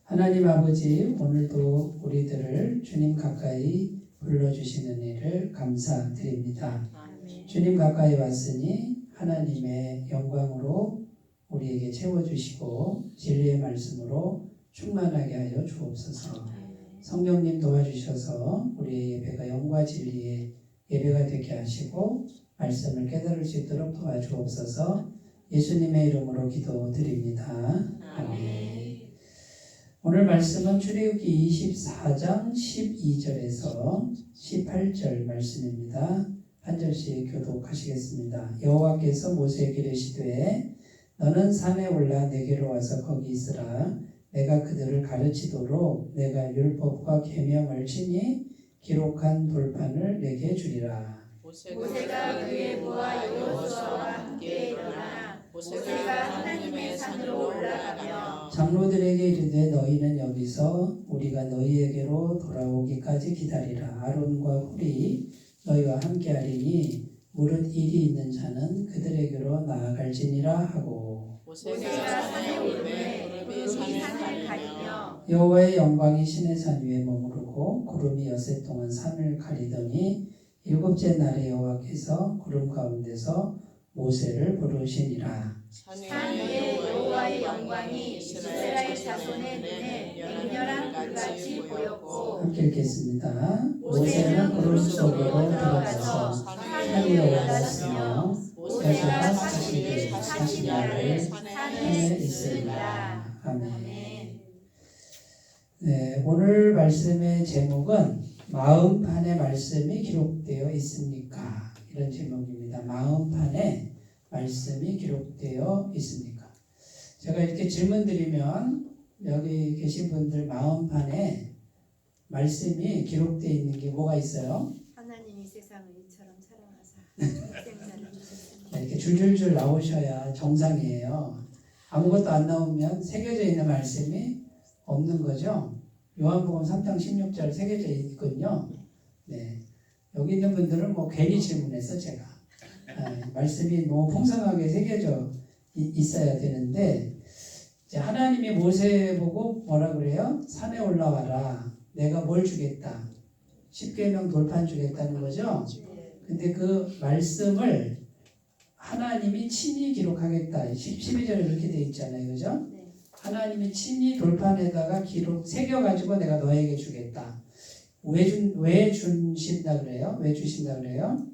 하나님 아버지, 오늘도 우리들을 주님 가까이 불러주시는 일을 감사드립니다. 주님 가까이 왔으니 하나님의 영광으로 우리에게 채워주시고 진리의 말씀으로 충만하게 하여 주옵소서. 성령님 도와주셔서 우리의 예배가 영과 진리의 예배가 되게 하시고 말씀을 깨달을 수 있도록 도와주옵소서. 예수님의 이름으로 기도드립니다. 아멘. 오늘 말씀은 출애굽기 24장 12절에서 18절 말씀입니다. 한 절씩 교독하시겠습니다. 여호와께서 모세에게 이르시되 너는 산에 올라 내게로 와서 거기 있으라. 내가 그들을 가르치도록 내가 율법과 계명을 친히 기록한 돌판을 내게 주리라. 모세가 그의 부하 여호수아와 함께 일어나 모세가 하나님의 산으로 올라가며 장로들에게 이르되 너희는 여기서 우리가 너희에게로 돌아오기까지 기다리라. 아론과 훌이 너희와 함께하리니 무릇 일이 있는 자는 그들에게로 나아갈지니라 하고 모세가 산에 오르매 구름이 산을 가리며 여호와의 영광이 신의 산 위에 머무르고 구름이 엿새 동안 산을 가리더니 일곱째 날에 여호와께서 구름 가운데서 모세를 부르시니라. 산 위에 여호와의 영광이 이스라엘 자손의 눈에 맹렬한 불같이 보였고 함께 읽겠습니다. 모세는 구름 속으로 들어가서 산 위에 올랐으며 모세가 40일 40야를 산에 있으리라. 아멘. 네, 오늘 말씀의 제목은 마음판에 말씀이 기록되어 있습니까? 이런 제목입니다. 마음판에 말씀이 기록되어 있습니까? 제가 이렇게 질문 드리면 여기 계신 분들 마음판에 말씀이 기록되어 있는 게 뭐가 있어요? 하나님이 세상을 이처럼 사랑하사 독생자를 주셨습니다. 이렇게 줄줄줄 나오셔야 정상이에요. 아무것도 안 나오면 새겨져 있는 말씀이 없는 거죠. 요한복음 3장 16절 새겨져 있거든요. 네. 여기 있는 분들은 뭐 괜히 질문해서 제가 말씀이 너무 풍성하게 새겨져 있어야 되는데 이제 하나님이 모세 보고 뭐라 그래요? 산에 올라와라. 내가 뭘 주겠다. 십계명 돌판 주겠다는 거죠. 근데 그 말씀을 하나님이 친히 기록하겠다. 12절에 그렇게 돼 있잖아요. 그죠? 네. 하나님이 친히 돌판에다가 새겨가지고 내가 너에게 주겠다. 왜 주신다 그래요? 왜 주신다 그래요?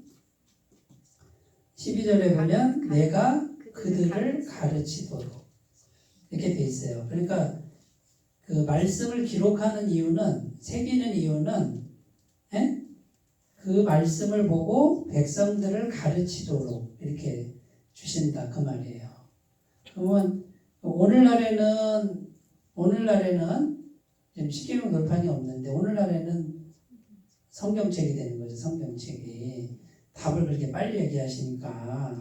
12절에 보면 내가 그들을 가르치도록 이렇게 돼 있어요. 그러니까 그 말씀을 기록하는 이유는 새기는 이유는 그 말씀을 보고 백성들을 가르치도록 이렇게 주신다 그 말이에요. 그러면 오늘날에는 지금 십계명 돌판이 없는데 오늘날에는 성경책이 되는 거죠. 성경책이 답을 그렇게 빨리 얘기하시니까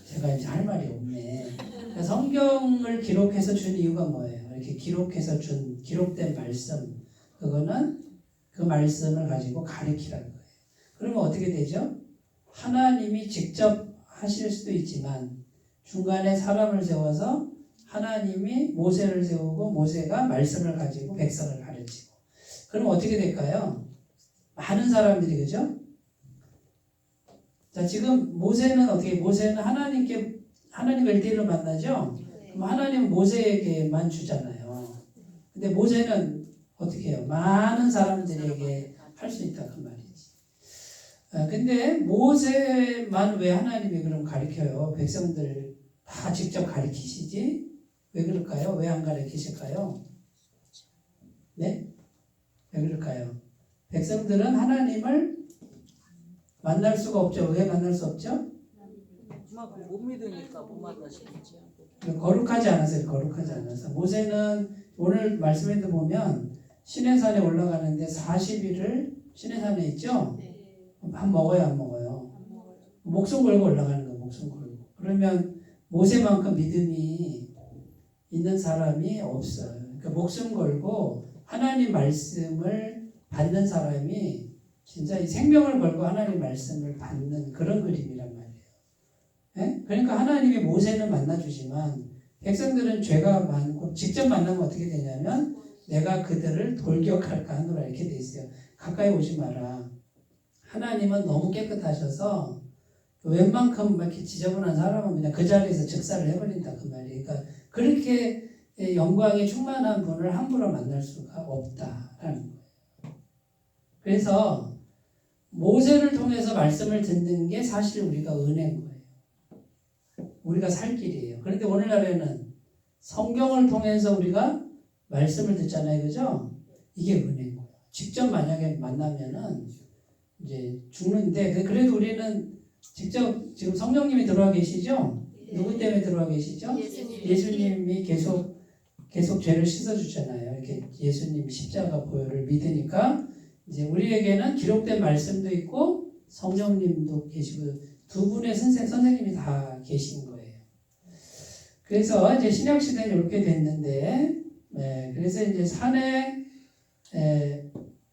제가 이제 할 말이 없네. 그러니까 성경을 기록해서 준 이유가 뭐예요? 이렇게 기록해서 준 기록된 말씀 그거는 그 말씀을 가지고 가르치라는 거예요. 그러면 어떻게 되죠? 하나님이 직접 하실 수도 있지만 중간에 사람을 세워서 하나님이 모세를 세우고 모세가 말씀을 가지고 백성을 가르치고 그럼 어떻게 될까요? 많은 사람들이 그죠? 자 지금 모세는 하나님을 1대1로 만나죠? 그럼 하나님은 모세에게만 주잖아요. 근데 모세는 어떻게 해요? 많은 사람들에게 할 수 있다 그 말이지. 근데 모세만 왜 하나님이 그럼 가르쳐요? 백성들 다 직접 가르치시지? 왜 그럴까요? 왜 안 가르치실까요? 네? 왜 그럴까요? 백성들은 하나님을 만날 수가 없죠. 왜 만날 수 없죠? 못 믿으니까 못 만나시겠지. 거룩하지 않아서. 모세는 오늘 말씀에도 보면 시내산에 올라가는데 40일을 시내산에 있죠? 밥 먹어요, 안 먹어요? 목숨 걸고 올라가는 거예요, 목숨 걸고. 그러면 모세만큼 믿음이 있는 사람이 없어요. 그러니까 목숨 걸고 하나님 말씀을 받는 사람이 진짜 이 생명을 걸고 하나님 말씀을 받는 그런 그림이란 말이에요. 네? 그러니까 하나님이 모세는 만나주지만 백성들은 죄가 많고 직접 만나면 어떻게 되냐면 내가 그들을 돌격할까 하노라 이렇게 돼 있어요. 가까이 오지 마라. 하나님은 너무 깨끗하셔서 웬만큼 막 이렇게 지저분한 사람은 그냥 그 자리에서 즉사를 해버린다 그 말이에요. 그러니까 그렇게 영광이 충만한 분을 함부로 만날 수가 없다라는 거예요. 그래서 모세를 통해서 말씀을 듣는 게 사실 우리가 은혜인 거예요. 우리가 살 길이에요. 그런데 오늘날에는 성경을 통해서 우리가 말씀을 듣잖아요. 그죠? 이게 은혜인 거예요. 직접 만약에 만나면은 이제 죽는데 그래도 우리는 직접 지금 성령님이 들어와 계시죠? 누구 때문에 들어와 계시죠? 예수님이 계속 죄를 씻어주잖아요. 이렇게 예수님 십자가 보혈을 믿으니까 이제 우리에게는 기록된 말씀도 있고 성령님도 계시고 두 분의 선생님이 다 계신 거예요. 그래서 이제 신약 시대는 이렇게 됐는데, 그래서 이제 산에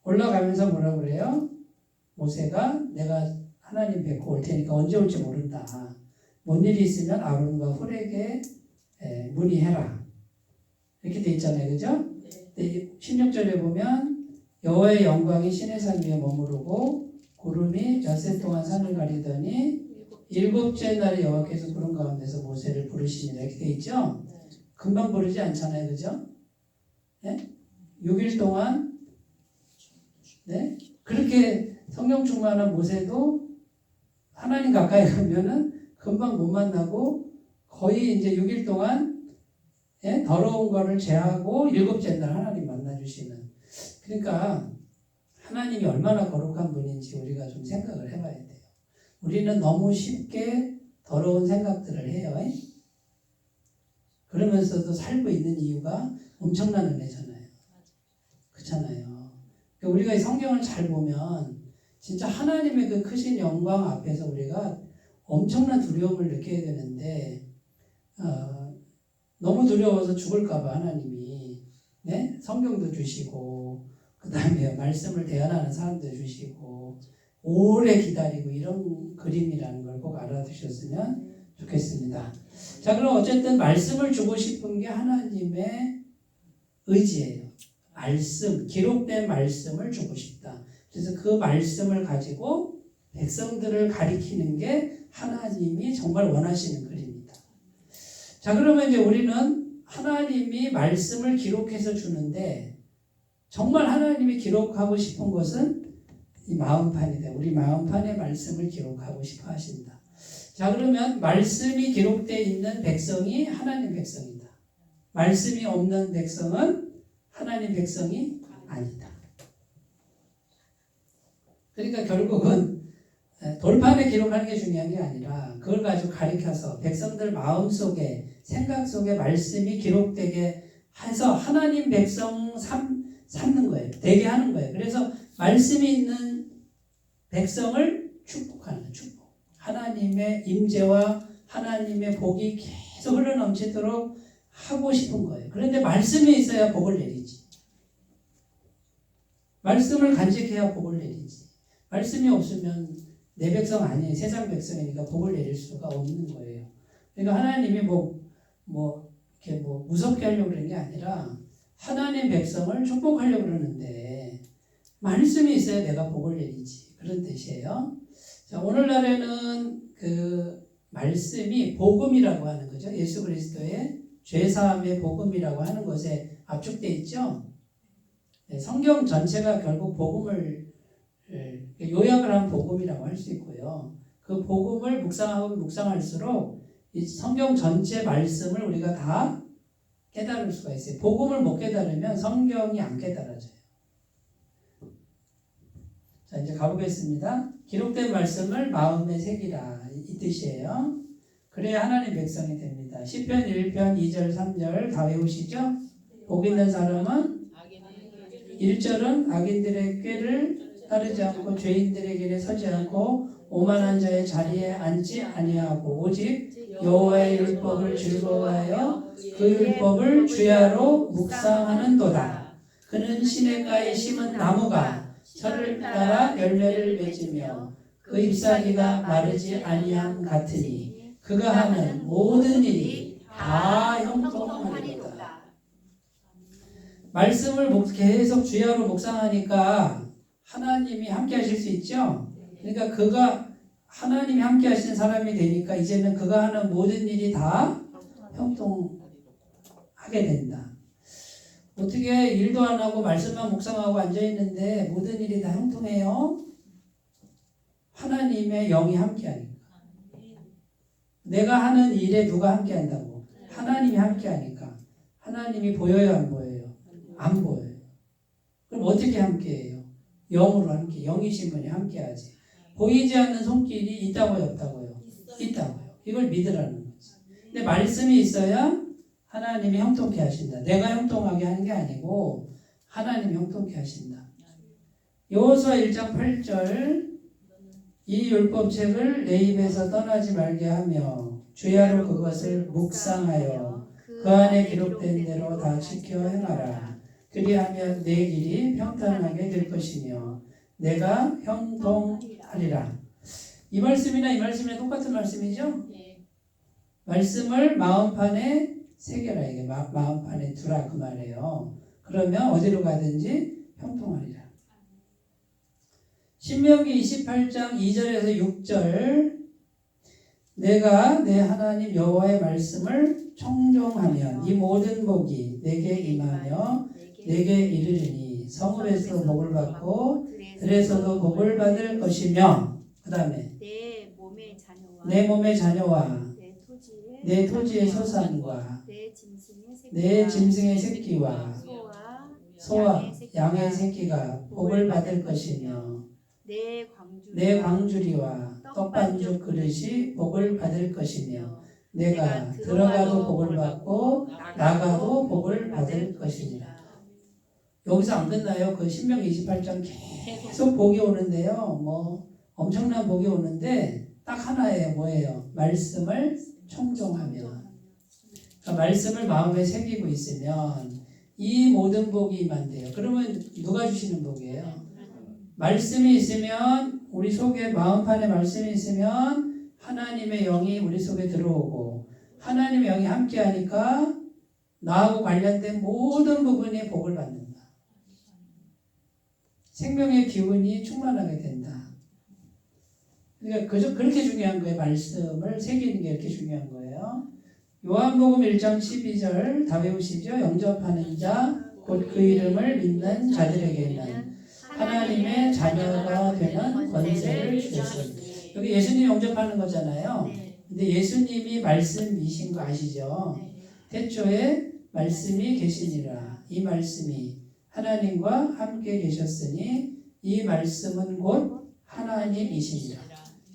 올라가면서 뭐라 그래요? 모세가 내가 하나님 뵙고 올 테니까 언제 올지 모른다. 뭔 일이 있으면 아론과 홀에게 문의해라. 이렇게 돼 있잖아요. 그죠? 16절에 보면 여호와의 영광이 시내 산 위에 머무르고 구름이 엿새 동안 산을 가리더니 일곱째 날에 여호와께서 구름 가운데서 모세를 부르시니라 이렇게 돼 있죠? 금방 부르지 않잖아요. 그죠? 6일 동안 그렇게 성령 충만한 모세도 하나님 가까이 가면은 금방 못 만나고 거의 이제 6일 동안 더러운 거를 제하고 일곱째 날 하나님 만나주시는. 그러니까 하나님이 얼마나 거룩한 분인지 우리가 좀 생각을 해봐야 돼요. 우리는 너무 쉽게 더러운 생각들을 해요. 그러면서도 살고 있는 이유가 엄청난 은혜잖아요. 그렇잖아요. 그러니까 우리가 이 성경을 잘 보면 진짜 하나님의 그 크신 영광 앞에서 우리가 엄청난 두려움을 느껴야 되는데 너무 두려워서 죽을까봐 하나님이 성경도 주시고 그 다음에 말씀을 대언하는 사람도 주시고 오래 기다리고 이런 그림이라는 걸 꼭 알아두셨으면 좋겠습니다. 자, 그럼 어쨌든 말씀을 주고 싶은 게 하나님의 의지예요. 말씀, 기록된 말씀을 주고 싶다. 그래서 그 말씀을 가지고 백성들을 가리키는 게 하나님이 정말 원하시는 글입니다. 자, 그러면 이제 우리는 하나님이 말씀을 기록해서 주는데 정말 하나님이 기록하고 싶은 것은 이 마음판이다. 우리 마음판에 말씀을 기록하고 싶어 하신다. 자, 그러면 말씀이 기록되어 있는 백성이 하나님 백성이다. 말씀이 없는 백성은 하나님 백성이 아니다. 그러니까 결국은 돌판에 기록하는 게 중요한 게 아니라 그걸 가지고 가리켜서 백성들 마음속에 생각 속에 말씀이 기록되게 해서 하나님 백성 삼는 거예요. 되게 하는 거예요. 그래서 말씀이 있는 백성을 축복하는 거예요. 축복. 하나님의 임재와 하나님의 복이 계속 흘러넘치도록 하고 싶은 거예요. 그런데 말씀이 있어야 복을 내리지. 말씀을 간직해야 복을 내리지. 말씀이 없으면 내 백성 아니에요. 세상 백성이니까 복을 내릴 수가 없는 거예요. 그러니까 하나님이 이렇게 무섭게 하려고 그러는 게 아니라 하나님 백성을 축복하려고 그러는데 말씀이 있어야 내가 복을 내리지. 그런 뜻이에요. 자, 오늘날에는 그 말씀이 복음이라고 하는 거죠. 예수 그리스도의 죄사함의 복음이라고 하는 것에 압축되어 있죠. 성경 전체가 결국 복음을 요약을 한 복음이라고 할 수 있고요. 그 복음을 묵상하고 묵상할수록 이 성경 전체 말씀을 우리가 다 깨달을 수가 있어요. 복음을 못 깨달으면 성경이 안 깨달아져요. 자, 이제 가보겠습니다. 기록된 말씀을 마음에 새기라 이 뜻이에요. 그래야 하나님 백성이 됩니다. 시편 1편 2절 3절 다 외우시죠? 복 있는 사람은 1절은 악인들의 꾀를 따르지 않고 죄인들의 길에 서지 않고 오만한 자의 자리에 앉지 아니하고 오직 여호와의 율법을 즐거워하여 그 율법을 주야로 묵상하는도다. 그는 시냇가에 심은 나무가 철을 따라 열매를 맺으며 그 잎사귀가 마르지 아니함 같으니 그가 하는 모든 일이 다 형통하리로다. 말씀을 계속 주야로 묵상하니까 하나님이 함께 하실 수 있죠. 그러니까 그가 하나님이 함께 하시는 사람이 되니까 이제는 그가 하는 모든 일이 다 형통하게 된다. 어떻게 일도 안 하고 말씀만 묵상하고 앉아있는데 모든 일이 다 형통해요? 하나님의 영이 함께 하니까. 내가 하는 일에 누가 함께 한다고? 하나님이 함께 하니까. 하나님이 보여요, 안 보여요? 안 보여요. 그럼 어떻게 함께 해요? 영으로 함께, 영이신 분이 함께 하지. 보이지 않는 손길이 있다고요, 없다고요? 있다고요. 이걸 믿으라는 거지. 근데 말씀이 있어야 하나님이 형통케 하신다. 내가 형통하게 하는 게 아니고 하나님이 형통케 하신다. 여호수아 1장 8절 이 율법책을 내 입에서 떠나지 말게 하며 주야로 그것을 묵상하여 그 안에 기록된 대로 다 지켜 행하라. 그리하면 내 길이 평탄하게 될 것이며 내가 형통하리라. 이 말씀이나 이 말씀이나 똑같은 말씀이죠? 말씀을 마음판에 새겨라. 이게 마음판에 두라 그 말이에요. 그러면 어디로 가든지 형통하리라. 신명기 28장 2절에서 6절 내가 내 하나님 여호와의 말씀을 청종하면 이 모든 복이 내게 임하며 내게 이르리니 성읍에서 복을 받고 들에서도 복을 받을 것이며 그 다음에 내 몸의 자녀와 내 토지의 소산과 내 짐승의 새끼와 소와 양의 새끼가 복을 받을 것이며 내 광주리와 떡반죽 그릇이 복을 받을 것이며 내가 들어가도 복을 받고 나가도 복을 받을 것이니라. 여기서 안 끝나요. 그 신명기 28장 계속 복이 오는데요. 뭐 엄청난 복이 오는데 딱 하나예요. 뭐예요? 말씀을 청종하면. 그러니까 말씀을 마음에 새기고 있으면 이 모든 복이 임한대요. 그러면 누가 주시는 복이에요? 말씀이 있으면 우리 속에 마음판에 말씀이 있으면 하나님의 영이 우리 속에 들어오고 하나님의 영이 함께하니까 나하고 관련된 모든 부분이 복을 받는다. 생명의 기운이 충만하게 된다. 그러니까 그렇게 중요한 거예요. 말씀을 새기는 게 이렇게 중요한 거예요. 요한복음 1장 12절 다 외우시죠? 영접하는 자 곧 그 이름을 믿는 자들에게는 하나님의 자녀가 되는 권세를 주셨습니다. 여기 예수님 영접하는 거잖아요. 근데 예수님이 말씀이신 거 아시죠? 태초에 말씀이 계시니라. 이 말씀이 하나님과 함께 계셨으니 이 말씀은 곧 하나님이시니라.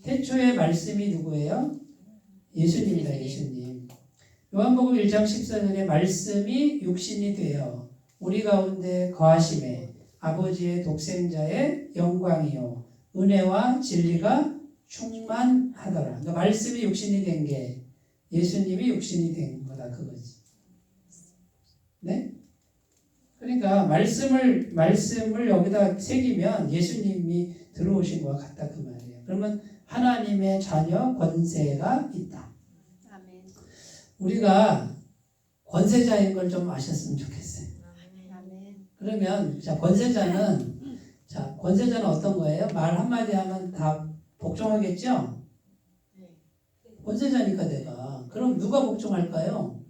태초에 말씀이 누구예요? 예수님이다. 예수님. 요한복음 1장 14절에 말씀이 육신이 되어 우리 가운데 거하심에 아버지의 독생자의 영광이요 은혜와 진리가 충만하더라. 그러니까 말씀이 육신이 된 게 예수님이 육신이 된 거다 그거지. 네? 그러니까 말씀을 여기다 새기면 예수님이 들어오신 것과 같다 그 말이에요. 그러면 하나님의 자녀 권세가 있다. 아멘. 우리가 권세자인 걸 좀 아셨으면 좋겠어요. 아멘. 그러면 권세자는 어떤 거예요? 말 한마디 하면 다 복종하겠죠? 권세자니까 내가. 그럼 누가 복종할까요?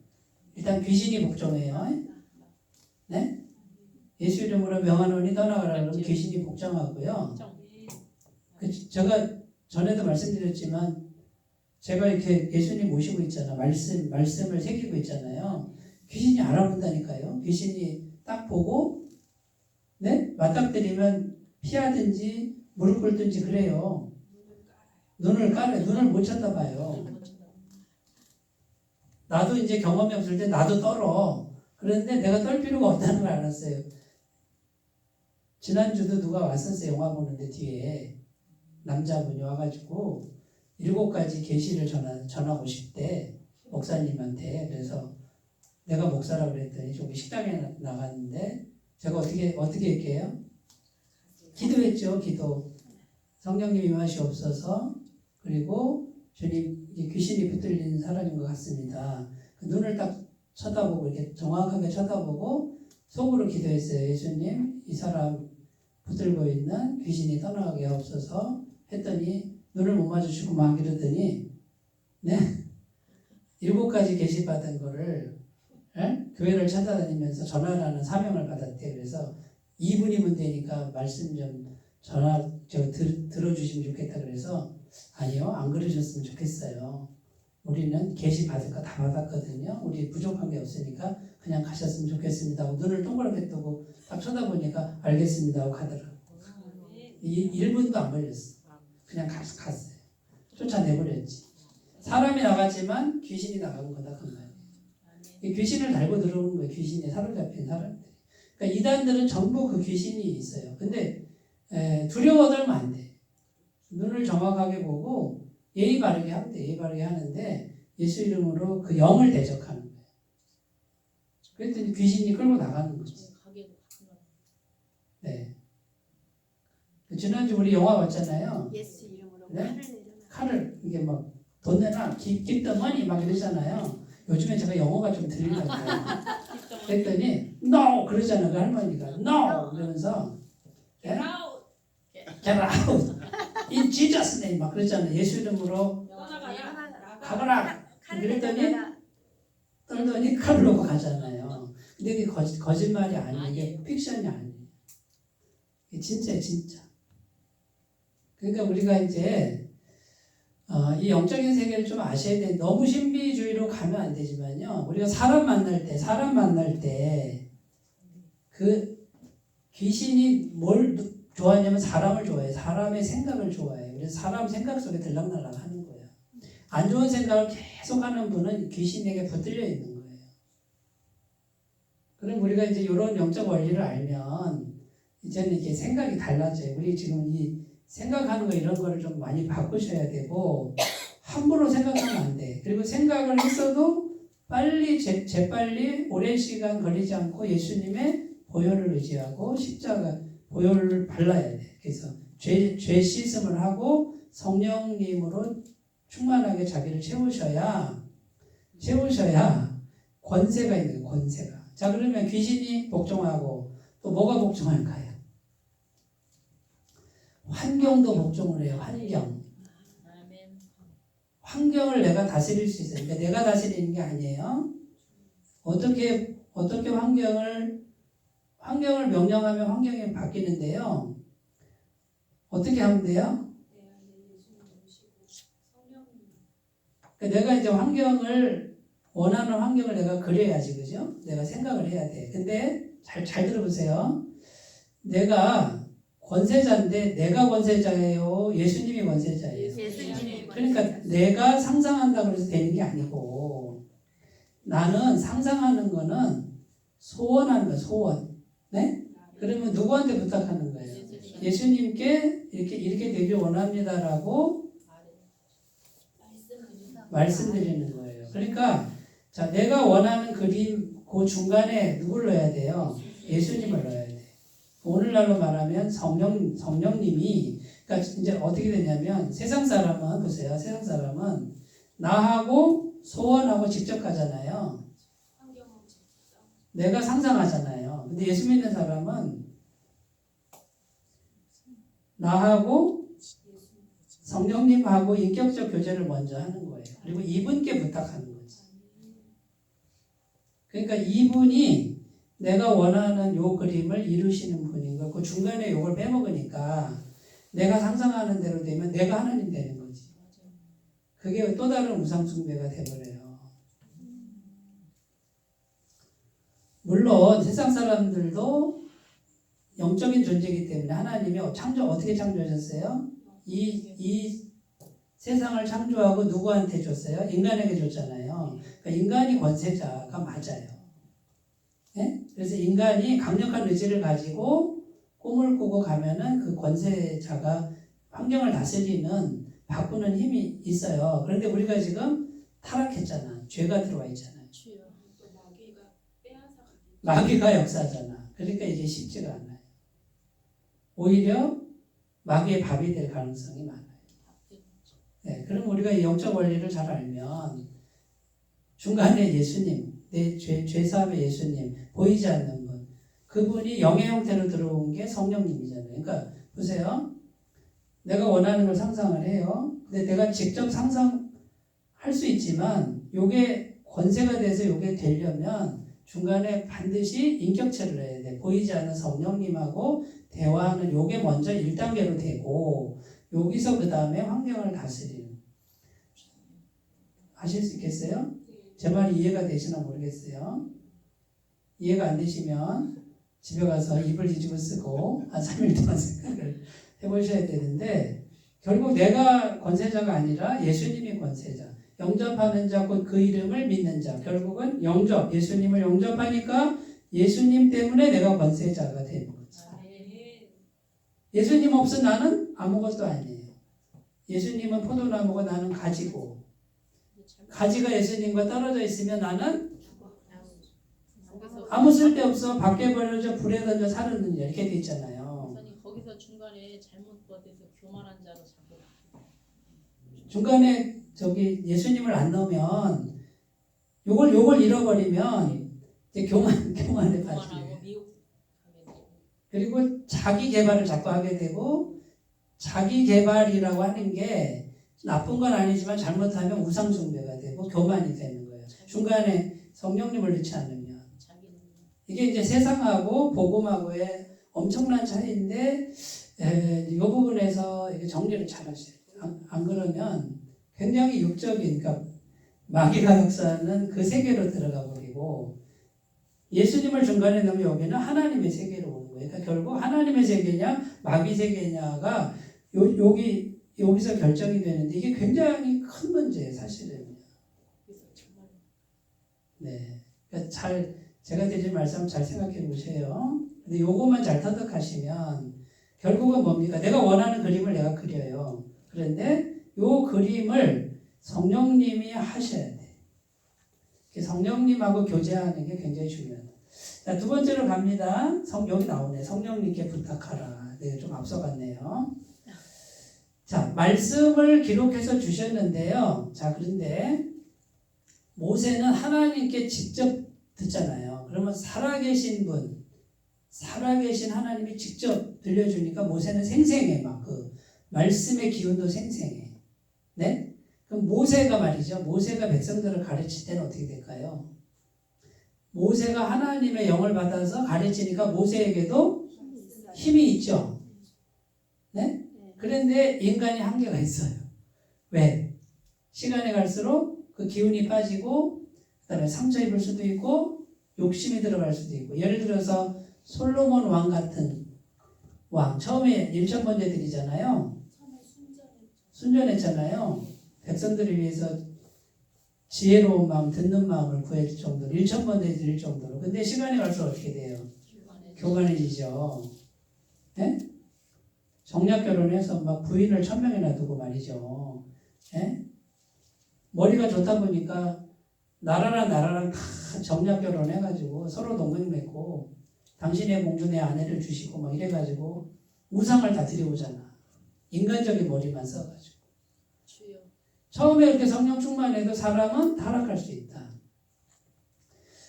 일단 귀신이 복종해요. 네? 예수 이름으로 명하노니 떠나가라 그러면 귀신이 복종하고요. 제가 전에도 말씀드렸지만 제가 이렇게 예수님 모시고 있잖아. 말씀을 새기고 있잖아요. 귀신이 알아본다니까요. 귀신이 딱 보고 네? 맞닥뜨리면 피하든지 무릎 꿇든지 그래요. 눈을 깔아요. 눈을 못 쳐다봐요. 나도 이제 경험이 없을 때 나도 떨어. 그런데 내가 떨 필요가 없다는 걸 알았어요. 지난주도 누가 왔었어요. 영화 보는데 뒤에 남자분이 와가지고 7가지 계시를 전하고 싶대. 목사님한테. 그래서 내가 목사라고 그랬더니 저기 식당에 나갔는데 제가 어떻게 얘기해요? 기도했죠. 기도. 성령님 임하시옵소서. 그리고 주님 귀신이 붙들린 사람인 것 같습니다. 그 눈을 딱 쳐다보고 이렇게 정확하게 쳐다보고 속으로 기도했어요. 예수님, 이 사람 붙들고 있는 귀신이 떠나가게 하옵소서 했더니 눈을 못 마주치고 막 이러더니 네? 7가지 계시받은 거를 교회를 찾아다니면서 전하라는 사명을 받았대. 그래서 2분이면 되니까 말씀 좀 들어주시면 좋겠다. 그래서 아니요, 안 그러셨으면 좋겠어요. 우리는 계시 받을 거 다 받았거든요. 우리 부족한 게 없으니까 그냥 가셨으면 좋겠습니다 하고 눈을 동그랗게 뜨고 딱 쳐다보니까 알겠습니다 하고 가더라고. 1분도 안 걸렸어. 그냥 갔어요. 쫓아내버렸지. 사람이 나갔지만 귀신이 나간 거다 그 말이에요. 이 귀신을 달고 들어오는 거예요. 귀신에 사로잡힌 사람들이. 그러니까 이단들은 전부 그 귀신이 있어요. 근데 두려워들면 안 돼. 눈을 정확하게 보고 예의 바르게 하면 돼. 예의 바르게 하는데 예수 이름으로 그 영을 대적하는 거예요. 그랬더니 귀신이 끌고 나가는 거죠. 네. 지난주 우리 영화 봤잖아요. 예수 이름으로 네? 칼을 내려놔. 칼을 이게 막 돈 내놔 keep the money 막 이러잖아요. 요즘에 제가 영어가 좀 들리려고요. 그랬더니 no 그러잖아요. 그 할머니가 no 그러면서 Get out. get out in Jesus name 막 그러잖아요. 예수 이름으로 가거라. 칼을 그랬더니 내려놔라. 떨더니 칼을 놓고 가잖아요. 근데 이게 거짓말이 아니에요. 이게 픽션이 아니에요. 이게 진짜예요, 진짜. 그러니까 우리가 이제 이 영적인 세계를 좀 아셔야 돼. 너무 신비주의로 가면 안 되지만요. 우리가 사람 만날 때 그 귀신이 뭘 좋아하냐면 사람을 좋아해요. 사람의 생각을 좋아해요. 그래서 사람 생각 속에 들락날락 하는 거예요. 안 좋은 생각을 계속 하는 분은 귀신에게 붙들려 있는 거예요. 그럼 우리가 이제 이런 영적 원리를 알면 이제는 이게 생각이 달라져요. 우리 지금 이 생각하는 거 이런 거를 좀 많이 바꾸셔야 되고 함부로 생각하면 안 돼. 그리고 생각을 했어도 재빨리 오랜 시간 걸리지 않고 예수님의 보혈을 의지하고 십자가 보혈을 발라야 돼. 그래서 죄 씻음을 하고 성령님으로 충만하게 자기를 채우셔야 권세가 있는 거예요. 권세가. 자 그러면 귀신이 복종하고 또 뭐가 복종할까요? 환경도 복종을 해요. 환경을 내가 다스릴 수 있어요. 그러니까 내가 다스리는 게 아니에요. 어떻게 환경을 명령하면 환경이 바뀌는데요. 어떻게 하면 돼요? 그러니까 내가 이제 원하는 환경을 내가 그려야지, 그죠? 내가 생각을 해야 돼. 근데 잘 들어보세요. 내가 권세자인데 내가 권세자예요? 예수님이 권세자예요? 예수님이 그러니까 내가 상상한다고 해서 되는 게 아니고 나는 상상하는 거는 소원하는 거야, 소원. 네? 그러면 누구한테 부탁하는 거예요? 예수님께 이렇게 되길 원합니다라고 말씀드리는 거예요. 그러니까 자 내가 원하는 그림 그 중간에 누굴 넣어야 돼요? 예수님을 넣어야 돼. 오늘날로 말하면 성령님이 그러니까 이제 어떻게 되냐면 세상 사람은 보세요. 세상 사람은 나하고 소원하고 직접 가잖아요. 내가 상상하잖아요. 근데 예수 믿는 사람은 나하고 성령님하고 인격적 교제를 먼저 하는 거예요. 그리고 이분께 부탁하는 거지. 그러니까 이분이 내가 원하는 요 그림을 이루시는 분인 거고 그 중간에 요걸 빼먹으니까 내가 상상하는 대로 되면 내가 하나님 되는 거지. 그게 또 다른 우상 숭배가 돼버려요. 물론 세상 사람들도 영적인 존재이기 때문에 하나님이 어떻게 창조하셨어요? 이 세상을 창조하고 누구한테 줬어요? 인간에게 줬잖아요. 그러니까 인간이 권세자가 맞아요. 네? 그래서 인간이 강력한 의지를 가지고 꿈을 꾸고 가면은 그 권세자가 환경을 다스리는 바꾸는 힘이 있어요. 그런데 우리가 지금 타락했잖아. 죄가 들어와 있잖아요. 마귀가 역사잖아. 그러니까 이게 쉽지가 않아요. 오히려 마귀의 밥이 될 가능성이 많아요. 네, 그럼 우리가 이 영적 원리를 잘 알면 중간에 예수님, 내 죄사함의 예수님, 보이지 않는 분, 그분이 영의 형태로 들어온 게 성령님이잖아요. 그러니까 보세요. 내가 원하는 걸 상상을 해요. 근데 내가 직접 상상할 수 있지만 요게 권세가 돼서 요게 되려면 중간에 반드시 인격체를 해야 돼. 보이지 않는 성령님하고 대화하는 요게 먼저 1단계로 되고 여기서 그 다음에 환경을 다스리는. 아실 수 있겠어요? 제 말이 이해가 되시나 모르겠어요. 이해가 안 되시면 집에 가서 입을 뒤집어 쓰고 한 3일 동안 생각을 해보셔야 되는데 결국 내가 권세자가 아니라 예수님이 권세자. 영접하는 자 곧 그 이름을 믿는 자. 결국은 영접, 예수님을 영접하니까 예수님 때문에 내가 권세자가 되는 거죠. 예수님 없어 나는 아무것도 아니에요. 예수님은 포도나무고 나는 가지고 가지가 예수님과 떨어져 있으면 나는 아무 쓸데없어 밖에 버려져 불에 던져 사르느냐 이렇게 돼 있잖아요. 거기서 중간에 잘못 버텨서 교만한 자로 자꾸 중간에 저기 예수님을 안 넣으면 요걸 잃어버리면 이제 교만에 빠지게. 교만하고 미혹하게 되고 그리고 자기 개발을 자꾸 하게 되고 자기 개발이라고 하는 게 나쁜 건 아니지만 잘못하면 우상 숭배가 되고 교만이 되는 거예요. 중간에 성령님을 넣지 않으면 자기는 이게 이제 세상하고 복음하고의 엄청난 차이인데 이 부분에서 이게 정리를 잘 하셔야 돼요. 안 그러면 굉장히 육적인 그러니까 마귀가 역사하는 그 세계로 들어가 버리고 예수님을 중간에 넣으면 여기는 하나님의 세계로 오는 거예요. 그러니까 결국 하나님의 세계냐 마귀 세계냐가 여기서 결정이 되는데 이게 굉장히 큰 문제예요, 사실은. 그래서 정말 네. 그러니까 제가 드린 말씀 잘 생각해 보세요. 근데 요것만 잘 터득하시면 결국은 뭡니까? 내가 원하는 그림을 내가 그려요. 그런데 요 그림을 성령님이 하셔야 돼. 성령님하고 교제하는 게 굉장히 중요하다. 자, 두 번째로 갑니다. 여기 나오네. 성령님께 부탁하라. 네, 좀 앞서갔네요. 자, 말씀을 기록해서 주셨는데요. 자, 그런데 모세는 하나님께 직접 듣잖아요. 그러면 살아계신 분, 살아계신 하나님이 직접 들려주니까 모세는 생생해. 막 그 말씀의 기운도 생생해. 네? 그럼 모세가 말이죠. 모세가 백성들을 가르칠 때는 어떻게 될까요? 모세가 하나님의 영을 받아서 가르치니까 모세에게도 힘이 있죠. 네? 그런데 인간이 한계가 있어요. 왜? 시간이 갈수록 그 기운이 빠지고 그다음에 상처 입을 수도 있고 욕심이 들어갈 수도 있고 예를 들어서 솔로몬 왕 같은 왕 처음에 일천번제들이잖아요. 순전했잖아요. 백성들을 위해서 지혜로운 마음, 듣는 마음을 구해줄 정도로 1,000번째 드릴 정도로. 근데 시간이 갈수록 어떻게 돼요? 교만해지죠. 네? 정략 결혼해서 막 부인을 1,000명이나 두고 말이죠. 네? 머리가 좋다 보니까 나라랑 다 정략 결혼해가지고 서로 동맹 맺고 당신의 공주 내 아내를 주시고 막 이래가지고 우상을 다 들여오잖아. 인간적인 머리만 써가지고. 주여 처음에 이렇게 성령 충만해도 사람은 타락할 수 있다.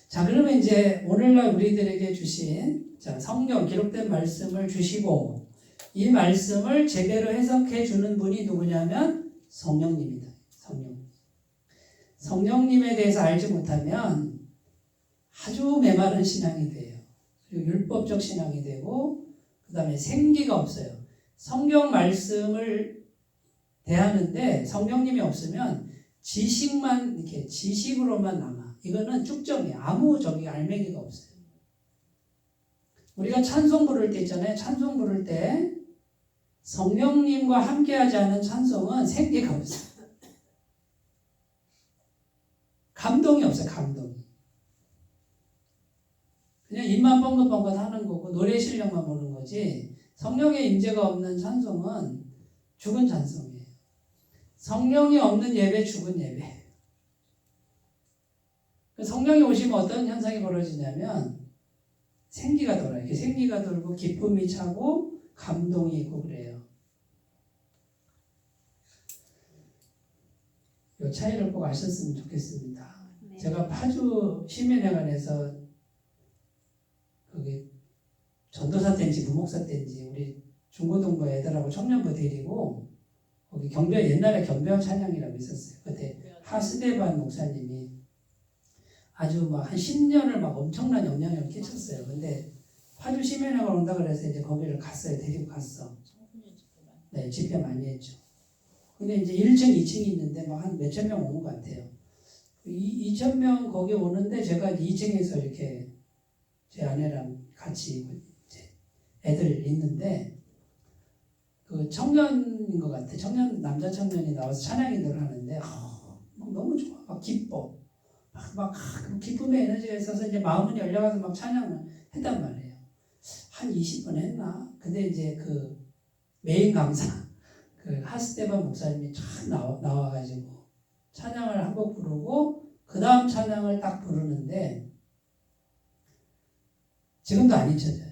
자, 그러면 이제 오늘날 우리들에게 주신 성경 기록된 말씀을 주시고 이 말씀을 제대로 해석해 주는 분이 누구냐면 성령님이다. 성령님에 대해서 알지 못하면 아주 메마른 신앙이 돼요. 그리고 율법적 신앙이 되고 그 다음에 생기가 없어요. 성경 말씀을 대하는데 성령님이 없으면 지식만 이렇게 지식으로만 남아. 이거는 쭉정이에요. 아무 알맹이가 없어요. 우리가 찬송 부를 때 있잖아요. 찬송 부를 때 성령님과 함께하지 않은 찬송은 생기가 없어요. 감동이 없어요. 감동이. 그냥 입만 뻥긋뻥긋 하는 거고 노래 실력만 보는 거지 성령의 임재가 없는 찬송은 죽은 찬송이에요. 성령이 없는 예배 죽은 예배. 성령이 오시면 어떤 현상이 벌어지냐면 생기가 돌아요. 이렇게 생기가 돌고 기쁨이 차고 감동이 있고 그래요. 이 차이를 꼭 아셨으면 좋겠습니다. 네. 제가 파주 시민회관에서 거기 전도사 때인지 부목사 때인지 우리 중고등부 애들하고 청년부 데리고 거기 옛날에 경배원 찬양이라고 있었어요. 그때 하스데반 목사님이 아주 막 한 10년을 막 엄청난 영향력을 끼쳤어요. 근데 파주 시민회관 온다 그래서 이제 거기를 갔어요. 데리고 갔어. 네, 집회 많이 했죠. 근데 이제 1층, 2층이 있는데 막 한 몇천 명 온 것 같아요. 2천 명 거기 오는데 제가 2층에서 이렇게 제 아내랑 같이 이제 애들 있는데 그 청년인 것 같아. 남자 청년이 나와서 찬양 인도를 하는데 막 너무 좋아. 막 기뻐. 막 기쁨의 에너지가 있어서 이제 마음은 열려가서 막 찬양을 했단 말이에요. 한 20분 했나? 근데 이제 그 메인 강사 그 하스데반 목사님이 쫙 나와가지고 찬양을 한 곡 부르고 그 다음 찬양을 딱 부르는데 지금도 안 잊혀져요.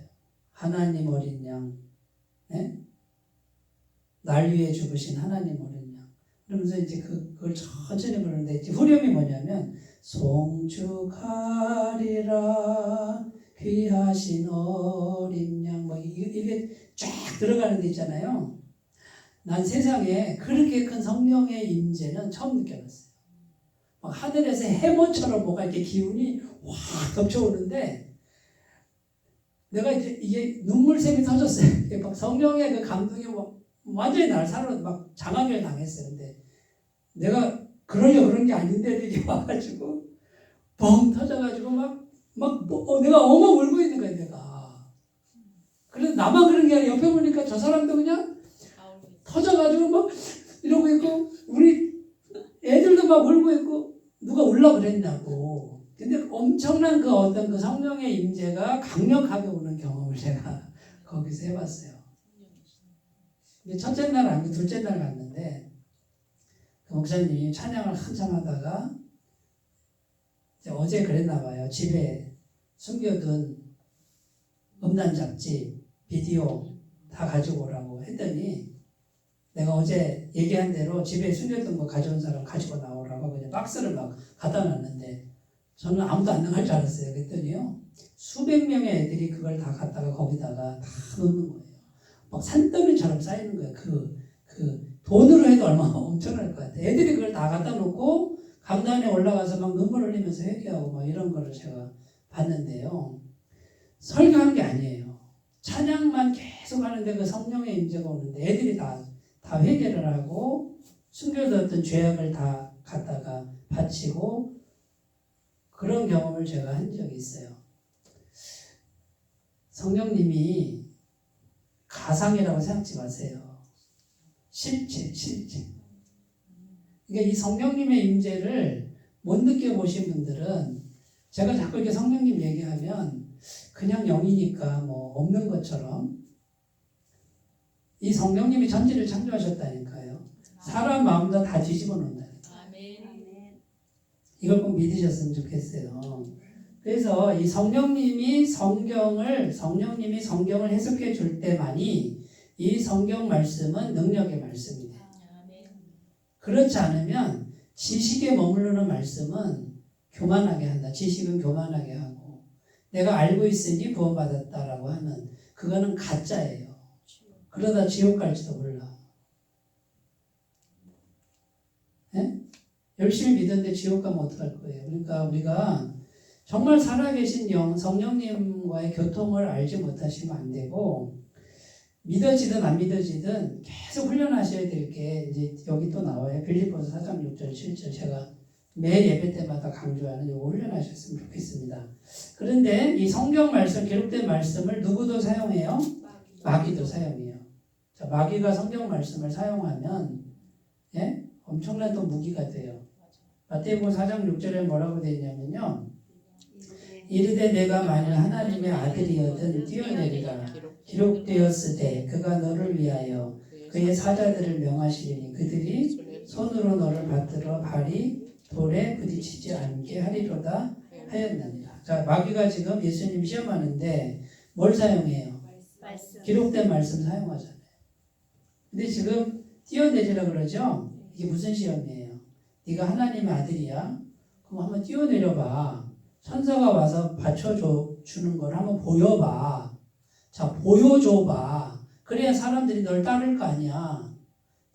하나님 어린 양, 네? 날 위해 죽으신 하나님 어린 양. 그러면서 이제 그걸 천천히 부르는데 이제 후렴이 뭐냐면 송축하리라 귀하신 어린 양 뭐 이게 쫙 들어가는 데 있잖아요. 난 세상에 그렇게 큰 성령의 임재는 처음 느껴봤어요. 막 하늘에서 해모처럼 뭐가 이렇게 기운이 확 덮쳐오는데 내가 이제 이게 눈물샘이 터졌어요. 막 성령의 그 감동이 막 완전히 날 막 장악을 당했어요. 근데 내가 그러려고 그런 게 아닌데 이게 와가지고 뻥 터져가지고 내가 엉엉 울고 있는 거야 내가. 그래서 나만 그런 게 아니라 옆에 보니까 저 사람도 그냥 터져가지고 막 이러고 있고 우리 애들도 막 울고 있고 누가 울라 그랬냐고. 근데 엄청난 그 어떤 그 성령의 임재가 강력하게 오는 경험을 제가 거기서 해봤어요. 첫째 날 아니고 둘째 날 갔는데 그 목사님이 찬양을 한참 하다가 어제 그랬나 봐요. 집에 숨겨둔 음란 잡지, 비디오 다 가지고 오라고 했더니 내가 어제 얘기한 대로 집에 숨겨둔 거 가져온 사람 가지고 나오라고 그냥 박스를 막 갖다 놨는데 저는 아무도 안 나갈 줄 알았어요. 그랬더니요 수백 명의 애들이 그걸 다 갖다가 거기다가 다 넣는 거예요. 막 산더미처럼 쌓이는 거예요. 그 돈으로 해도 얼마나 엄청날 것 같아요. 애들이 그걸 다 갖다 놓고 강단에 올라가서 막 눈물 흘리면서 회개하고 막 이런 거를 제가 봤는데요. 설교한 게 아니에요. 찬양만 계속 하는데 그 성령의 임재가 오는데 애들이 다 회개를 하고 숨겨뒀던 죄악을 다 갖다가 바치고 그런 경험을 제가 한 적이 있어요. 성령님이 가상이라고 생각지 마세요. 실제. 그러니까 이 성령님의 임재를 못 느껴보신 분들은 제가 자꾸 이렇게 성령님 얘기하면 그냥 영이니까 뭐 없는 것처럼 이 성령님이 천지를 창조하셨다니까요. 사람 마음도 다 뒤집어 놓는다니까요. 이걸 꼭 믿으셨으면 좋겠어요. 그래서 이 성령님이 성경을 해석해 줄 때만이 이 성경 말씀은 능력의 말씀입니다. 그렇지 않으면 지식에 머무르는 말씀은 교만하게 한다. 지식은 교만하게 하고 내가 알고 있으니 구원받았다라고 하는 그거는 가짜예요. 그러다 지옥 갈지도 몰라. 네? 열심히 믿었는데 지옥 가면 어떡할 거예요. 그러니까 우리가 정말 살아계신 성령님과의 교통을 알지 못하시면 안 되고 믿어지든 안 믿어지든 계속 훈련하셔야 될 게 이제 여기 또 나와요. 빌립보서 4장 6절 7절 제가 매 예배 때마다 강조하는 이거 훈련하셨으면 좋겠습니다. 그런데 이 성경 말씀 기록된 말씀을 누구도 사용해요? 마귀도 사용해요. 자, 마귀가 성경 말씀을 사용하면 엄청난 또 무기가 돼요. 마태복음 4장 6절에 뭐라고 되어 있냐면요. 이르되 내가 만일 하나님의 아들이거든 뛰어내리라. 기록되었으되 그가 너를 위하여 그의 사자들을 명하시리니 그들이 손으로 너를 받들어 발이 돌에 부딪히지 않게 하리로다 하였느니라. 자, 마귀가 지금 예수님 시험하는데 뭘 사용해요? 기록된 말씀 사용하잖아요. 근데 지금 뛰어내리라 그러죠? 이게 무슨 시험이에요? 네가 하나님의 아들이야? 그럼 한번 뛰어내려봐. 천사가 와서 받쳐주는 걸 한번 보여봐. 자, 보여줘봐. 그래야 사람들이 널 따를 거 아니야.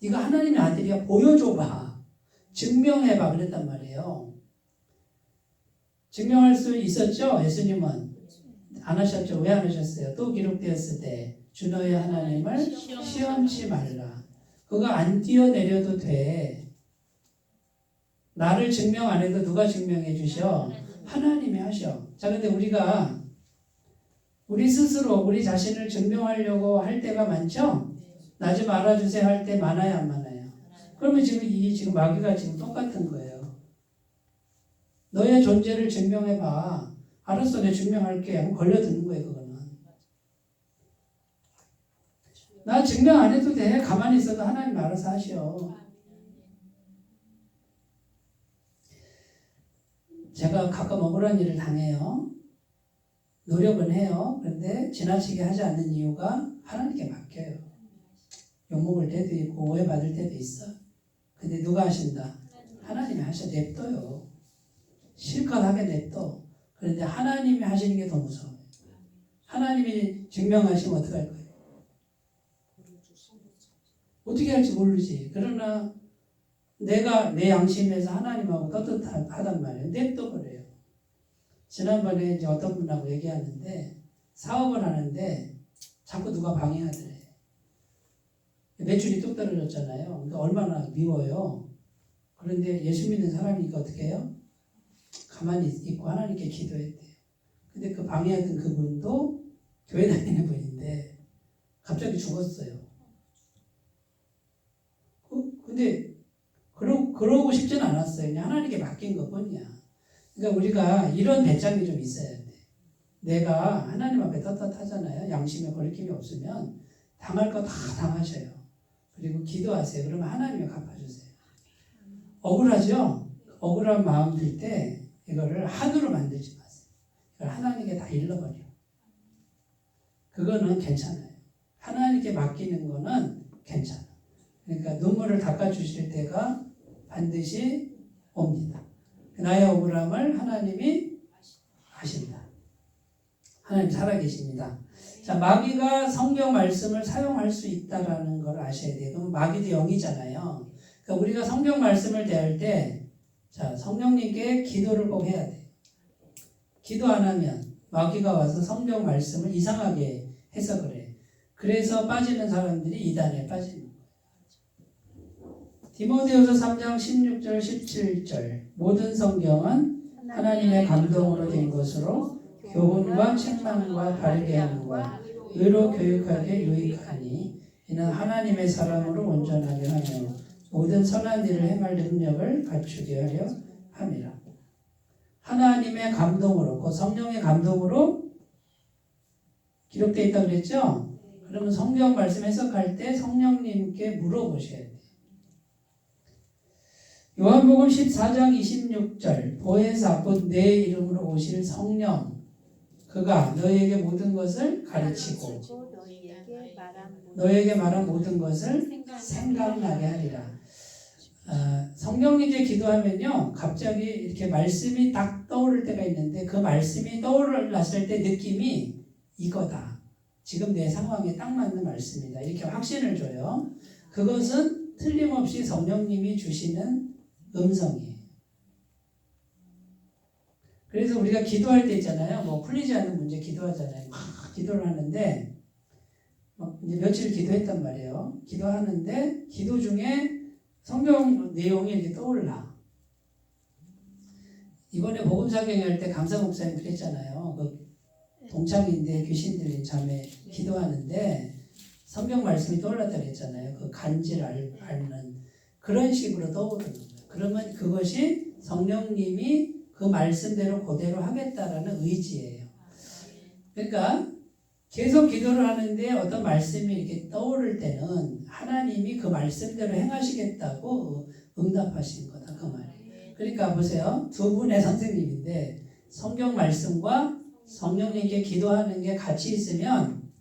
네가 하나님의 아들이야. 보여줘봐. 증명해봐. 그랬단 말이에요. 증명할 수 있었죠? 예수님은 안 하셨죠? 왜 안 하셨어요? 또 기록되었을 때 주 너의 하나님을 시험치 말라. 그거 안 뛰어내려도 돼. 나를 증명 안 해도 누가 증명해 주셔? 하나님이 하셔. 자, 근데 우리가 우리 스스로 우리 자신을 증명하려고 할 때가 많죠? 나 좀 알아주세요 할 때 많아요, 안 많아요? 그러면 지금 마귀가 지금 똑같은 거예요. 너의 존재를 증명해봐. 알았어, 내가 증명할게. 하면 걸려드는 거예요, 그거는. 나 증명 안 해도 돼. 가만히 있어도 하나님 알아서 하셔. 제가 가끔 억울한 일을 당해요. 노력은 해요. 그런데 지나치게 하지 않는 이유가 하나님께 맡겨요. 욕먹을 때도 있고 오해받을 때도 있어. 근데 누가 하신다? 하나님이 하셔. 냅둬요. 실컷 하게 냅둬. 그런데 하나님이 하시는 게 더 무서워요. 하나님이 증명하시면 어떡할 거예요? 어떻게 할지 모르지. 그러나 내가 내 양심에서 하나님하고 떳떳하단 말이에요. 냅둬버려요. 지난번에 이제 어떤 분하고 얘기하는데 사업을 하는데 자꾸 누가 방해하더래. 매출이 뚝 떨어졌잖아요. 그러니까 얼마나 미워요. 그런데 예수 믿는 사람이니까 어떻게 해요? 가만히 있고 하나님께 기도했대요. 근데 그 방해하던 그분도 교회 다니는 분인데 갑자기 죽었어요. 근데 그러고 싶진 않았어요. 그냥 하나님께 맡긴 것 뿐이야. 그러니까 우리가 이런 배짱이 좀 있어야 돼. 내가 하나님 앞에 떳떳하잖아요. 양심에 거리낌이 없으면 당할 거 다 당하셔요. 그리고 기도하세요. 그러면 하나님이 갚아주세요. 억울하죠? 억울한 마음 들 때 이거를 한으로 만들지 마세요. 이걸 하나님께 다 일러버려. 그거는 괜찮아요. 하나님께 맡기는 거는 괜찮아. 그러니까 눈물을 닦아주실 때가 반드시 옵니다. 나의 억울함을 하나님이 하신다. 하나님 살아계십니다. 자, 마귀가 성경 말씀을 사용할 수 있다라는 걸 아셔야 돼요. 그럼 마귀도 영이잖아요. 그러니까 우리가 성경 말씀을 대할 때, 자, 성령님께 기도를 꼭 해야 돼요. 기도 안 하면 마귀가 와서 성경 말씀을 이상하게 해서 그래. 그래서 빠지는 사람들이 이단에 빠지는 거예요. 디모데후서 3장 16절 17절 모든 성경은 하나님의 감동으로 된 것으로 교훈과 책망과 바르게 함과 의로 교육하게 유익하니 이는 하나님의 사람으로 온전하게 하며 모든 선한 일을 행할 능력을 갖추게 하려 함이라. 하나님의 감동으로, 그 성령의 감동으로 기록되어 있다고 그랬죠? 그러면 성경 말씀 해석할 때 성령님께 물어보셔야 돼요. 요한복음 14장 26절 보혜사 곧 내 이름으로 오실 성령 그가 너희에게 모든 것을 가르치고 너희에게 말한 모든 것을 생각나게 하리라. 성령님께 기도하면요 갑자기 이렇게 말씀이 딱 떠오를 때가 있는데 그 말씀이 떠올랐을 때 느낌이 이거다. 지금 내 상황에 딱 맞는 말씀이다. 이렇게 확신을 줘요. 그것은 틀림없이 성령님이 주시는 음성이에요. 그래서 우리가 기도할 때 있잖아요. 뭐 풀리지 않는 문제 기도하잖아요. 막 기도를 하는데 막 이제 며칠 기도했단 말이에요. 기도하는데 기도 중에 성경 내용이 이렇게 떠올라. 이번에 복음사경회 할 때 감사 목사님 그랬잖아요. 그 동창인데 귀신 들린 자매 기도하는데 성경 말씀이 떠올랐다 그랬잖아요. 그 간지를 앓는 그런 식으로 떠오르는 거예요. 그러면 그것이 성령님이 그 말씀대로 그대로 하겠다라는 의지예요. 그러니까 계속 기도를 하는데 어떤 말씀이 이렇게 떠오를 때는 하나님이 그 말씀대로 행하시겠다고 응답하신 거다 그 말이에요. 그러니까 보세요. 두 분의 선생님인데 성경 말씀과 성령님께 기도하는 게 같이 있으면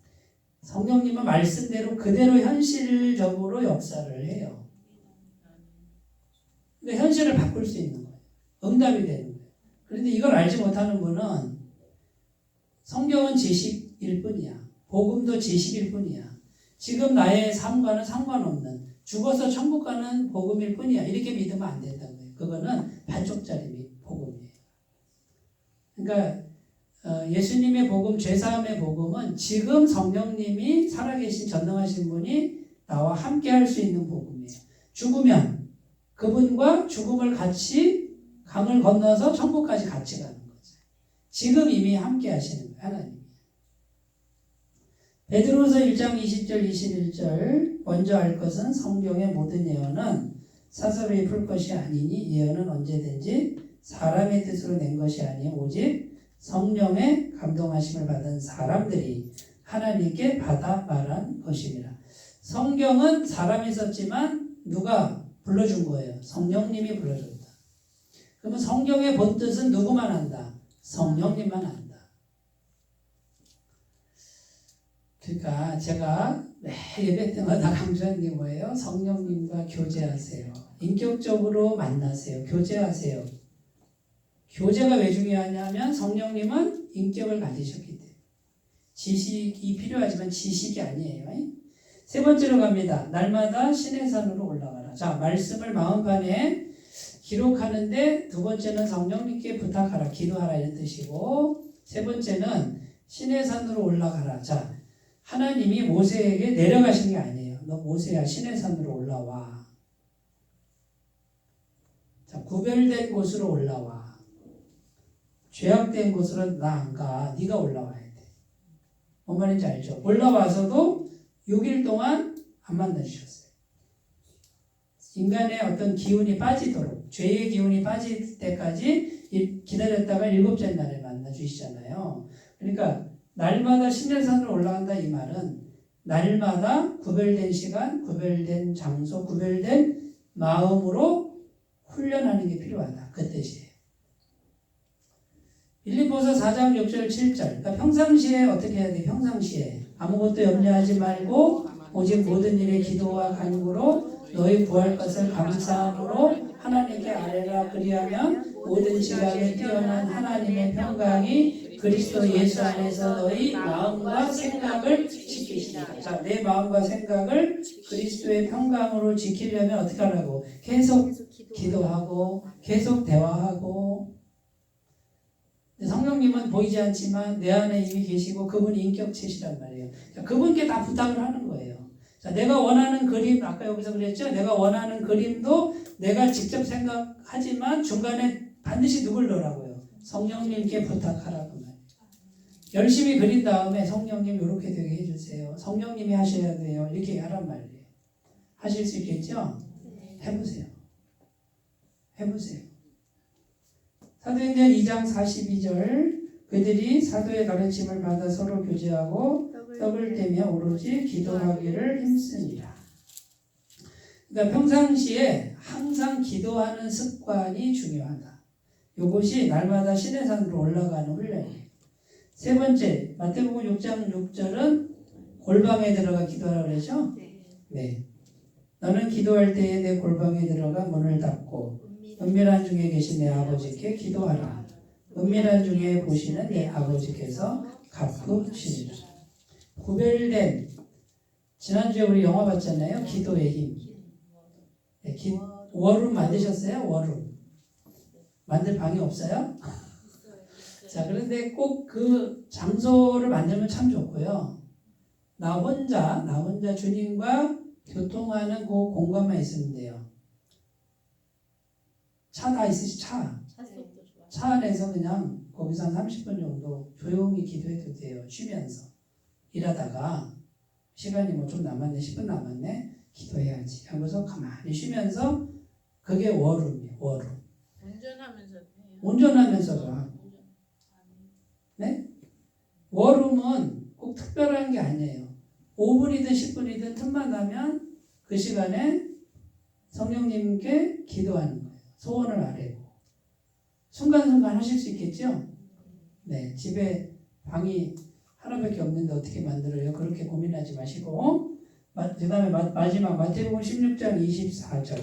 성령님은 말씀대로 그대로 현실적으로 역사를 해요. 근데 현실을 바꿀 수 있는 거예요. 응답이 되는 거예요. 그런데 이걸 알지 못하는 분은 성경은 지식일 뿐이야. 복음도 지식일 뿐이야. 지금 나의 삶과는 상관없는 죽어서 천국 가는 복음일 뿐이야. 이렇게 믿으면 안 된다고요. 그거는 반쪽짜리 복음이에요. 그러니까 예수님의 복음, 죄사함의 복음은 지금 성령님이 살아계신 전능하신 분이 나와 함께 할 수 있는 복음이에요. 죽으면 그분과 죽음을 같이 강을 건너서 천국까지 같이 가는 거죠. 지금 이미 함께 하시는 거예요. 하나님. 베드로서 1장 20절 21절 먼저 알 것은 성경의 모든 예언은 사서로 풀 것이 아니니 예언은 언제든지 사람의 뜻으로 낸 것이 아니 오직 성령의 감동하심을 받은 사람들이 하나님께 받아 말한 것입니다. 성경은 사람이 썼지만 누가 불러준 거예요? 성령님이 불러줬다. 그러면 성경의 본 뜻은 누구만 안다? 성령님만 안다. 그러니까 제가 매 예배 때마다 강조하는 게 뭐예요? 성령님과 교제하세요. 인격적으로 만나세요. 교제하세요. 교제가 왜 중요하냐면 성령님은 인격을 가지셨기 때문에 지식이 필요하지만 지식이 아니에요. 세 번째로 갑니다. 날마다 신의 산으로 올라가라. 자, 말씀을 마음판에 기록하는데 두 번째는 성령님께 부탁하라. 기도하라 이런 뜻이고 세 번째는 신의 산으로 올라가라. 자, 하나님이 모세에게 내려가신 게 아니에요. 너 모세야 신의 산으로 올라와. 자, 구별된 곳으로 올라와. 죄악된 곳으로 나 안 가. 네가 올라와야 돼. 뭔 말인지 알죠? 올라와서도 6일 동안 안 만나주셨어요. 인간의 어떤 기운이 빠지도록 죄의 기운이 빠질 때까지 기다렸다가 7째 날에 만나주시잖아요. 그러니까 날마다 신의 산으로 올라간다 이 말은 날마다 구별된 시간, 구별된 장소, 구별된 마음으로 훈련하는 게 필요하다. 그 뜻이에요. 빌립보서 4장 6절 7절. 그러니까 평상시에 어떻게 해야 돼? 평상시에 아무것도 염려하지 말고 오직 모든 일에 기도와 간구로 너희 구할 것을 감사함으로 하나님께 아뢰라. 그리하면 모든 지각에 뛰어난 하나님의 평강이 그리스도 예수 안에서 너희 마음과 생각을 지키시리라. 자, 내 마음과 생각을 그리스도의 평강으로 지키려면 어떻게 하라고? 계속 기도하고 계속 대화하고. 성령님은 보이지 않지만 내 안에 이미 계시고 그분이 인격체시란 말이에요. 그분께 다 부탁을 하는 거예요. 자, 내가 원하는 그림, 아까 여기서 그랬죠? 내가 원하는 그림도 내가 직접 생각하지만 중간에 반드시 누굴 넣으라고요? 성령님께 부탁하라고 말이에요. 열심히 그린 다음에 성령님 이렇게 되게 해주세요. 성령님이 하셔야 돼요. 이렇게 하란 말이에요. 하실 수 있겠죠? 해보세요. 해보세요. 사도행전 2장 42절 그들이 사도의 가르침을 받아 서로 교제하고 떡을 떼며 오로지 기도하기를 힘쓰니라. 그러니까 평상시에 항상 기도하는 습관이 중요하다. 이것이 날마다 신의 산으로 올라가는 훈련이에요. 세 번째, 마태복음 6장 6절은 골방에 들어가 기도하라고 그러죠? 네. 너는 기도할 때에 내 골방에 들어가 문을 닫고 은밀한 중에 계신 내 아버지께 기도하라. 은밀한 중에 보시는 내 아버지께서 갚으시리라. 구별된, 지난주에 우리 영화 봤잖아요. 기도의 힘. 네, 워룸 만드셨어요? 워룸. 만들 방이 없어요? 자, 그런데 꼭 그 장소를 만들면 참 좋고요. 나 혼자 주님과 교통하는 그 공간만 있으면 돼요. 차 다 있으시 차 안에서 그냥 거기서 한 30분 정도 조용히 기도해도 돼요. 쉬면서 일하다가 시간이 뭐 좀 남았네 10분 남았네 기도해야지 하고서 가만히 쉬면서 그게 워룸이에요. 워룸. 운전하면서도 하고. 네? 워룸은 꼭 특별한 게 아니에요. 5분이든 10분이든 틈만 나면 그 시간에 성령님께 기도하는 거예요. 소원을 아뢰고. 순간순간 하실 수 있겠죠? 네, 집에 방이 하나밖에 없는데 어떻게 만들어요? 그렇게 고민하지 마시고. 그 다음에 마지막 마태복음 16장 24절.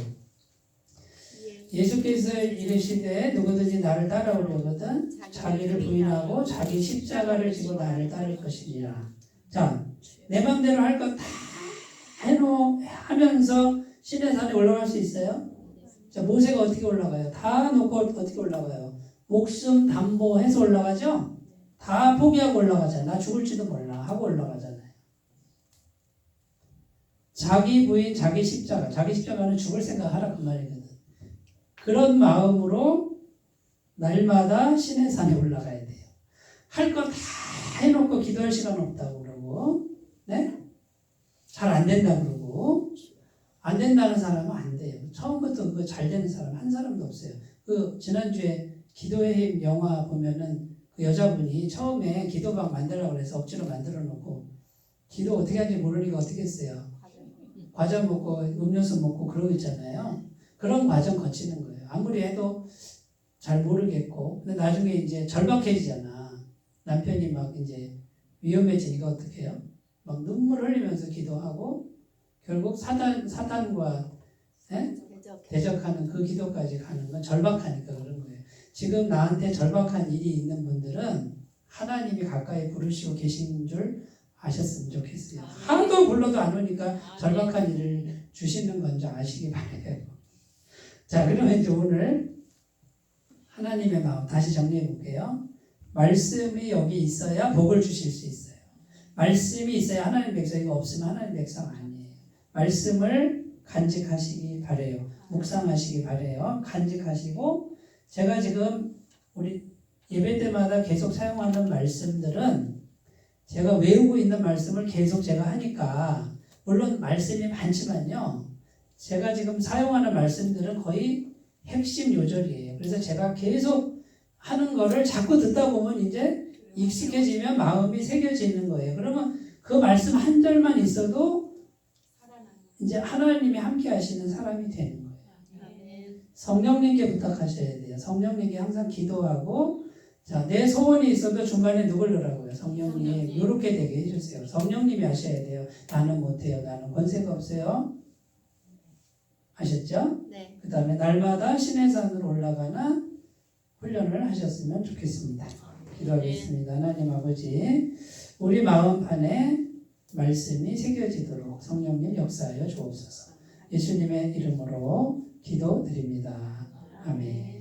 예수께서 이르시되 누구든지 나를 따라오려거든 자기를 부인하고 자기 십자가를 지고 나를 따를 것이니라. 자, 내 맘대로 할 거 다 하면서 신의 산에 올라갈 수 있어요? 자, 모세가 어떻게 올라가요? 다 놓고 어떻게 올라가요? 목숨 담보해서 올라가죠? 다 포기하고 올라가잖아요. 나 죽을지도 몰라 하고 올라가잖아요. 자기 부인, 자기 십자가. 자기 십자가는 죽을 생각하라 그 말이거든. 그런 마음으로 날마다 신의 산에 올라가야 돼요. 할 거 다 해놓고 기도할 시간 없다고 그러고, 네? 잘 안 된다고 그러고, 안 된다는 사람은 안 돼요. 처음부터 그거 잘 되는 사람 한 사람도 없어요. 그 지난주에 기도의 힘 영화 보면은 그 여자분이 처음에 기도방 만들라고 그래서 억지로 만들어 놓고 기도 어떻게 하는지 모르니까 어떻게 했어요? 과자 먹고 음료수 먹고 그러고 있잖아요. 그런 과정 거치는 거예요. 아무리 해도 잘 모르겠고, 근데 나중에 이제 절박해지잖아. 남편이 막 이제 위험해지니까 어떻게 해요? 막 눈물 흘리면서 기도하고 결국 사단과 대적하는 그 기도까지 가는 건 절박하니까 그런 거예요. 지금 나한테 절박한 일이 있는 분들은 하나님이 가까이 부르시고 계신 줄 아셨으면 좋겠어요. 하도 불러도 안 오니까 절박한 일을 주시는 건지 아시기 바래요. 자, 그러면 이제 오늘 하나님의 마음 다시 정리해 볼게요. 말씀이 여기 있어야 복을 주실 수 있어요. 말씀이 있어야 하나님 백성이고 없으면 하나님 백성 아니에요. 말씀을 간직하시기 바래요. 묵상하시기 바래요. 간직하시고, 제가 지금 우리 예배 때마다 계속 사용하는 말씀들은 제가 외우고 있는 말씀을 계속 제가 하니까, 물론 말씀이 많지만요, 제가 지금 사용하는 말씀들은 거의 핵심 요절이에요. 그래서 제가 계속 하는 거를 자꾸 듣다 보면 이제 익숙해지면 마음이 새겨지는 거예요. 그러면 그 말씀 한 절만 있어도 이제 하나님이 함께 하시는 사람이 되는 거예요. 성령님께 부탁하셔야 돼요. 성령님께 항상 기도하고, 자, 내 소원이 있어도 중간에 누굴 넣으라고요? 성령님. 이렇게 되게 해주세요. 성령님이 하셔야 돼요. 나는 못해요. 나는 권세가 없어요. 아셨죠? 네. 그 다음에 날마다 신의 산으로 올라가는 훈련을 하셨으면 좋겠습니다. 기도하겠습니다. 하나님 아버지, 우리 마음판에 말씀이 새겨지도록 성령님 역사하여 주옵소서. 예수님의 이름으로 기도드립니다. 아멘.